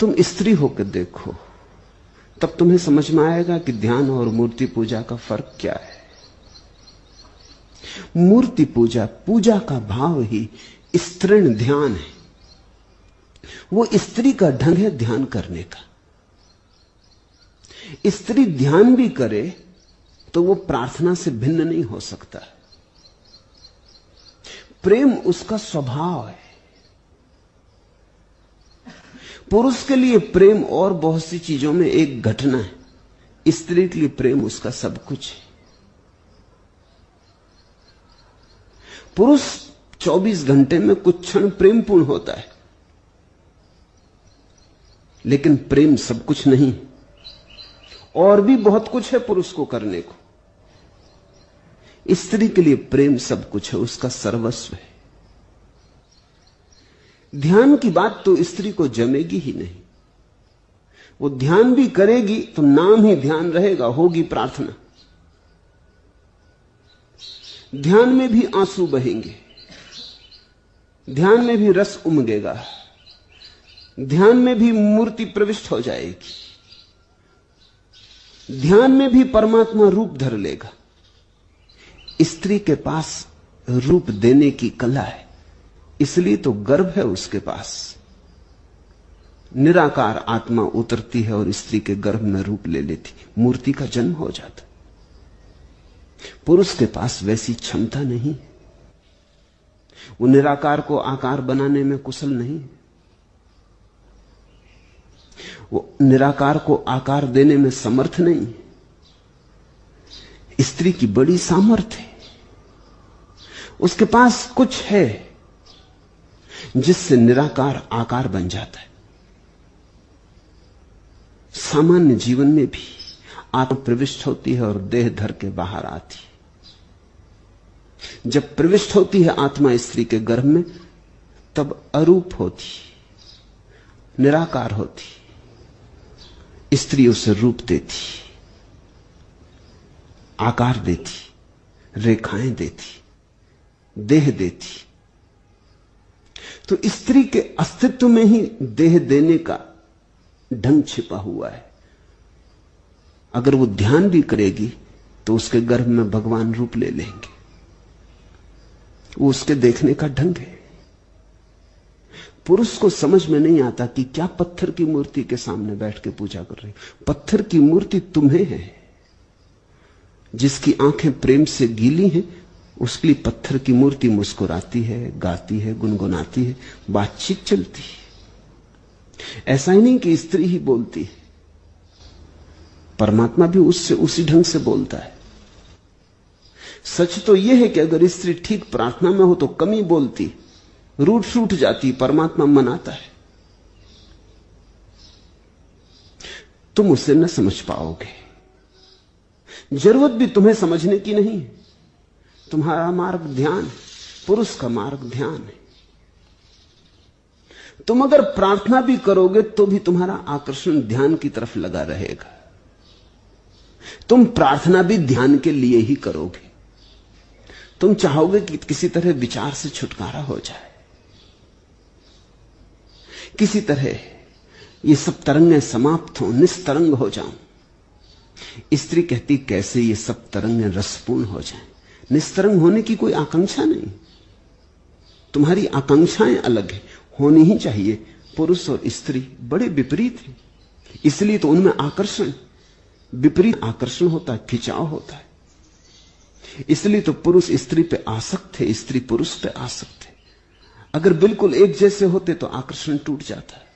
तुम स्त्री होकर देखो, तब तुम्हें समझ में आएगा कि ध्यान और मूर्ति पूजा का फर्क क्या है। मूर्ति पूजा, पूजा का भाव ही स्त्रीण ध्यान है। वो स्त्री का ढंग है ध्यान करने का। स्त्री ध्यान भी करे तो वो प्रार्थना से भिन्न नहीं हो सकता। प्रेम उसका स्वभाव है। पुरुष के लिए प्रेम और बहुत सी चीजों में एक घटना है, स्त्री के लिए प्रेम उसका सब कुछ है। पुरुष 24 घंटे में कुछ क्षण प्रेमपूर्ण होता है, लेकिन प्रेम सब कुछ नहीं। और भी बहुत कुछ है पुरुष को करने को। स्त्री के लिए प्रेम सब कुछ है, उसका सर्वस्व है। ध्यान की बात तो स्त्री को जमेगी ही नहीं। वो ध्यान भी करेगी तो नाम ही ध्यान रहेगा, होगी प्रार्थना। ध्यान में भी आंसू बहेंगे, ध्यान में भी रस उमगेगा, ध्यान में भी मूर्ति प्रविष्ट हो जाएगी, ध्यान में भी परमात्मा रूप धर लेगा। स्त्री के पास रूप देने की कला है, इसलिए तो गर्भ है उसके पास। निराकार आत्मा उतरती है और स्त्री के गर्भ में रूप ले लेती, मूर्ति का जन्म हो जाता। पुरुष के पास वैसी क्षमता नहीं। वो निराकार को आकार बनाने में कुशल नहीं। वो निराकार को आकार देने में समर्थ नहीं। स्त्री की बड़ी सामर्थ्य है। उसके पास कुछ है जिससे निराकार आकार बन जाता है। सामान्य जीवन में भी आत्मा प्रविष्ट होती है और देह धर के बाहर आती है। जब प्रविष्ट होती है आत्मा स्त्री के गर्भ में, तब अरूप होती, निराकार होती। स्त्री उसे रूप देती, आकार देती, रेखाएं देती, देह देती। तो स्त्री के अस्तित्व में ही देह देने का ढंग छिपा हुआ है। अगर वो ध्यान भी करेगी तो उसके गर्भ में भगवान रूप ले लेंगे। वो उसके देखने का ढंग है। पुरुष को समझ में नहीं आता कि क्या पत्थर की मूर्ति के सामने बैठ के पूजा कर रही। पत्थर की मूर्ति तुम्हें है। जिसकी आंखें प्रेम से गीली हैं, उसके लिए पत्थर की मूर्ति मुस्कुराती है, गाती है, गुनगुनाती है, बातचीत चलती है। ऐसा ही नहीं कि स्त्री ही बोलती है, परमात्मा भी उससे उसी ढंग से बोलता है। सच तो यह है कि अगर स्त्री ठीक प्रार्थना में हो तो कम ही बोलती, रूठ सूठ जाती, परमात्मा मनाता है। तुम उसे न समझ पाओगे। जरूरत भी तुम्हें समझने की नहीं है। तुम्हारा मार्ग ध्यान, पुरुष का मार्ग ध्यान है। तुम अगर प्रार्थना भी करोगे तो भी तुम्हारा आकर्षण ध्यान की तरफ लगा रहेगा। तुम प्रार्थना भी ध्यान के लिए ही करोगे। तुम चाहोगे कि किसी तरह विचार से छुटकारा हो जाए, किसी तरह ये सब तरंगें समाप्त हो, निस्तरंग हो जाऊं। स्त्री कहती कैसे ये सब तरंगें रसपूर्ण हो जाएं। निस्तरंग होने की कोई आकांक्षा नहीं। तुम्हारी आकांक्षाएं अलग है, होनी ही चाहिए। पुरुष और स्त्री बड़े विपरीत हैं, इसलिए तो उनमें आकर्षण, विपरीत आकर्षण होता है, खिंचाव होता है। इसलिए तो पुरुष स्त्री पे आसक्त है, स्त्री पुरुष पे आसक्त है। अगर बिल्कुल एक जैसे होते तो आकर्षण टूट जाता है।